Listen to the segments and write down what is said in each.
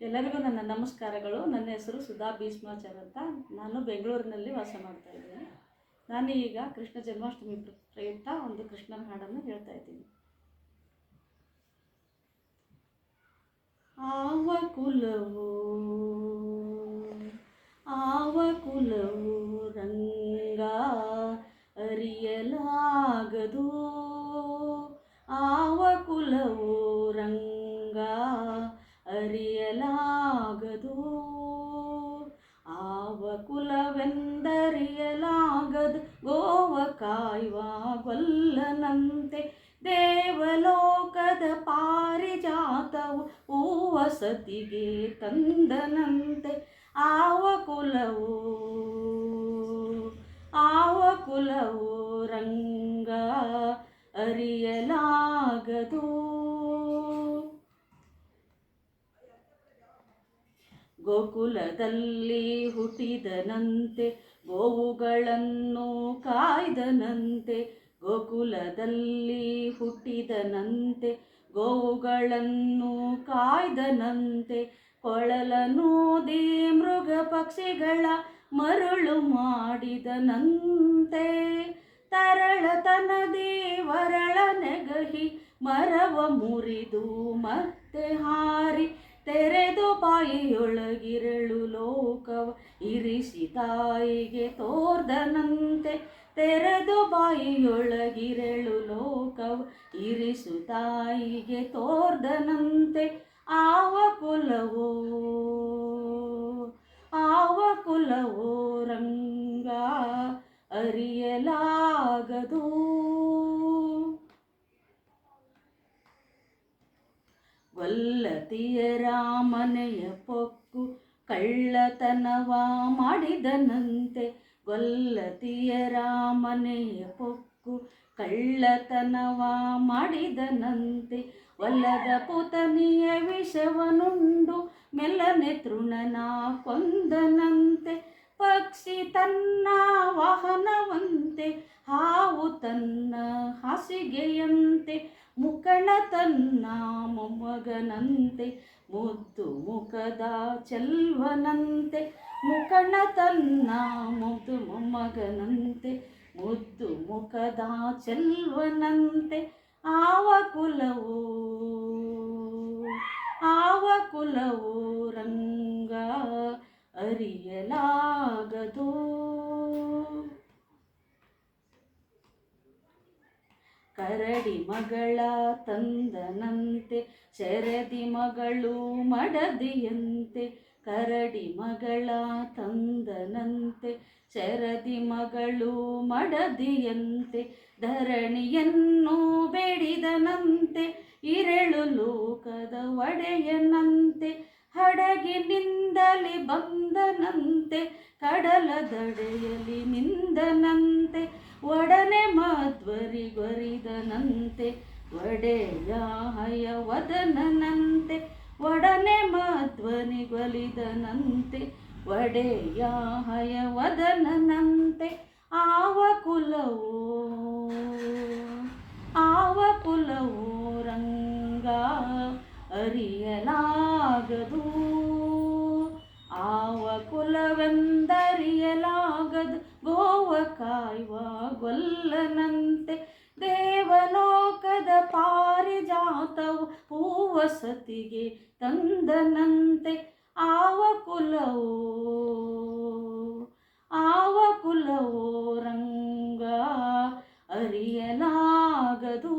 ಎಲ್ಲರಿಗೂ ನನ್ನ ನಮಸ್ಕಾರಗಳು. ನನ್ನ ಹೆಸರು ಸುಧಾ ಭೀಷ್ಮಾಚಾರ್ ಅಂತ. ನಾನು ಬೆಂಗಳೂರಿನಲ್ಲಿ ವಾಸ ಮಾಡ್ತಾ ಇದ್ದೀನಿ. ನಾನು ಈಗ ಕೃಷ್ಣ ಜನ್ಮಾಷ್ಟಮಿ ಪ್ರಯುಕ್ತ ಒಂದು ಕೃಷ್ಣನ ಹಾಡನ್ನು ಹೇಳ್ತಾ ಇದ್ದೀನಿ. ಆವ ಕುಲವು ರಂಗ ಅರಿಯಲಾಗದು. ಆವ ಕುಲವು ರಂಗ ಅರಿಯಲಾಗದು. ಆವ ಕುಲವೆಂದರಿಯಲಾಗದು. ಗೋವ ಕಾಯುವ ಗೊಲ್ಲನಂತೆ ದೇವಲೋಕದ ಪಾರಿಜಾತವು ಹೂವ ಸತಿಗೆ ತಂದನಂತೆ. ಆವ ಕುಲವು ರಂಗ ಅರಿಯಲಾಗದು. ಗೋಕುಲದಲ್ಲಿ ಹುಟ್ಟಿದನಂತೆ ಗೋವುಗಳನ್ನು ಕಾಯ್ದನಂತೆ. ಗೋಕುಲದಲ್ಲಿ ಹುಟ್ಟಿದನಂತೆ ಗೋವುಗಳನ್ನು ಕಾಯ್ದನಂತೆ. ಕೊಳಲನೂದಿ ಮೃಗ ಪಕ್ಷಿಗಳ ಮರುಳು ಮಾಡಿದನಂತೆ. ತರಳತನದಿ ವರಳ ನೆಗಹಿ ಮರವ ಮುರಿದು ಮತ್ತೆ ಹಾರಿ ತೆರೆದು ಬಾಯಿಯೊಳಗಿರಳು ಲೋಕವ ಇರಿಸಿ ತಾಯಿಗೆ ತೋರ್ದನಂತೆ. ತೆರೆದು ಬಾಯಿಯೊಳಗಿರಳು ಲೋಕವ ಇರಿಸು ತಾಯಿಗೆ ತೋರ್ದನಂತೆ. ಆವ ಕುಲವೋ ರಂಗ ಅರಿಯಲಾಗದು. ಗೊಲ್ಲತಿಯರ ಮನೆಯ ಪೊಕ್ಕು ಕಳ್ಳತನವ ಮಾಡಿದನಂತೆ. ಗೊಲ್ಲತಿಯರ ಮನೆಯ ಪೊಕ್ಕು ಕಳ್ಳತನವ ಮಾಡಿದನಂತೆ. ಒಲ್ಲದ ಪುತನಿಯ ವಿಷವನುಂಡು ಮೆಲ್ಲನೆ ತೃಣನ ಕೊಂದನಂತೆ. ಪಕ್ಷಿ ತನ್ನ ವಾಹನವಂತೆ ಹಾವು ತನ್ನ ಹಾಸಿಗೆಯಂತೆ. ಮುಕಣ ತನ್ನ ಮೊಮ್ಮಗನಂತೆ ಮುದ್ದು ಮುಖದ ಚೆಲ್ವನಂತೆ. ಮುಕಣ ತನ್ನ ಮುದ್ದು ಮೊಮ್ಮಗನಂತೆ ಮುದ್ದು ಮುಖದ ಚೆಲ್ವನಂತೆ. ಆವ ಕುಲವು ರಂಗ ಅರಿಯಲಾಗದು. ಕರಡಿ ಮಗಳ ತಂದನಂತೆ ಶರದಿ ಮಗಳು ಮಡದಿಯಂತೆ. ಕರಡಿ ಮಗಳ ತಂದನಂತೆ ಶರದಿ ಮಗಳು ಮಡದಿಯಂತೆ. ಧರಣಿಯನ್ನು ಬೇಡಿದನಂತೆ ಇರಳು ಲೋಕದ ಒಡೆಯನಂತೆ. ಹಡಗಿನಿಂದಲೇ ಬಂದನಂತೆ ಕಡಲ ದಡೆಯಲ್ಲಿ ನಿಂದನಂತೆ. ಒಡನೆ ಮಧ್ವರಿಗೊರಿದನಂತೆ ಒಡೆಯ ಹಯವದನಂತೆ. ಒಡನೆ ಮಧ್ವನಿಗೊಲಿದನಂತೆ ಒಡೆಯ ಹಯವದನಂತೆ. ಆವ ಕುಲವು ರಂಗ ಅರಿಯಲಾಗದು. ಆವ ಕುಲವೆಂದರಿಯಲಾಗದು. ಗೋವ ಕಾಯುವ ಗೊಲ್ಲನಂತೆ ದೇವಲೋಕದ ಪಾರಿಜಾತವು ಹೂವ ಸತಿಗೆ ತಂದನಂತೆ. ಆವ ಕುಲವೋ ರಂಗ ಅರಿಯಲಾಗದು.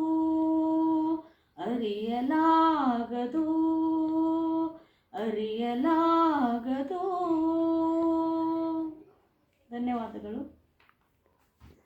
ಧನ್ಯವಾದಗಳು.